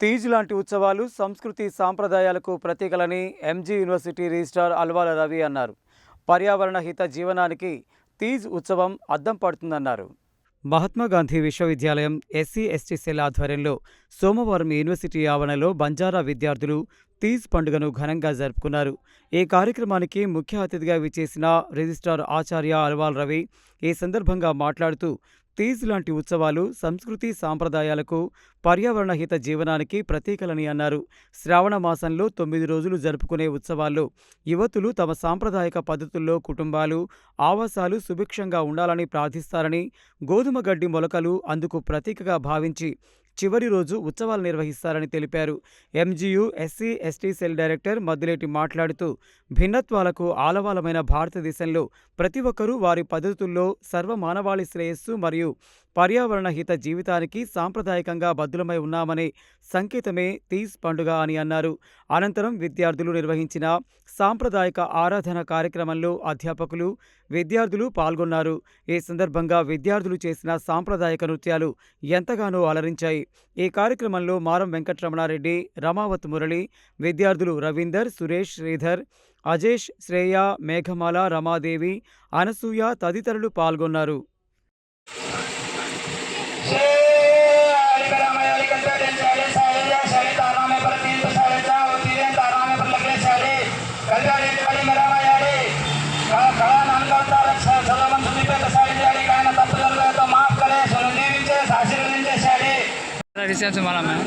తీజ్ లాంటి ఉత్సవాలు సంస్కృతి సాంప్రదాయాలకు ప్రతీకలని MG university registrar Alwala Ravi అన్నారు. పర్యావరణ హిత జీవనానికి తీజ్ ఉత్సవం అద్దం పడుతుందన్నారు. మహాత్మాగాంధీ విశ్వవిద్యాలయం ఎస్సీ ఎస్టీ సెల్ ఆధ్వర్యంలో సోమవారం యూనివర్సిటీ ఆవరణలో బంజారా విద్యార్థులు తీజ్ పండుగను ఘనంగా జరుపుకున్నారు. ఈ కార్యక్రమానికి ముఖ్య అతిథిగా విచ్చేసిన రిజిస్ట్రార్ ఆచార్య అల్వాల్ రవి ఈ సందర్భంగా మాట్లాడుతూ తీజ్ లాంటి ఉత్సవాలు సంస్కృతి సాంప్రదాయాలకు పర్యావరణ హిత జీవనానికి ప్రతీకలని అన్నారు. శ్రావణ మాసంలో 9 రోజులు జరుపుకునే ఉత్సవాల్లో యువతులు తమ సాంప్రదాయక పద్ధతుల్లో కుటుంబాలు ఆవాసాలు సుభిక్షంగా ఉండాలని ప్రార్థిస్తారని, గోధుమ గడ్డి మొలకలు అందుకు ప్రతీకగా భావించి చివరి రోజు ఉత్సవాలు నిర్వహిస్తారని తెలిపారు. MGU SC ST cell director Maddileti మాట్లాడుతూ భిన్నత్వాలకు ఆలవాలమైన భారతదేశంలో ప్రతి ఒక్కరూ వారి పద్ధతుల్లో సర్వమానవాళి శ్రేయస్సు మరియు పర్యావరణ హిత జీవితానికి సాంప్రదాయకంగా బద్దులమై ఉన్నామనే సంకేతమే తీజ్ పండుగ అని అన్నారు. అనంతరం విద్యార్థులు నిర్వహించిన సాంప్రదాయక ఆరాధన కార్యక్రమంలో అధ్యాపకులు, విద్యార్థులు పాల్గొన్నారు. ఈ సందర్భంగా విద్యార్థులు చేసిన సాంప్రదాయక నృత్యాలు ఎంతగానో అలరించాయి. ఈ కార్యక్రమంలో మారం వెంకటరమణారెడ్డి, రమావత్ మురళి, విద్యార్థులు రవీందర్, సురేష్, శ్రీధర్, అజేష్, శ్రేయ, మేఘమాల, రమాదేవి, అనసూయ తదితరులు పాల్గొన్నారు. डिस्टेंस हमारा मैं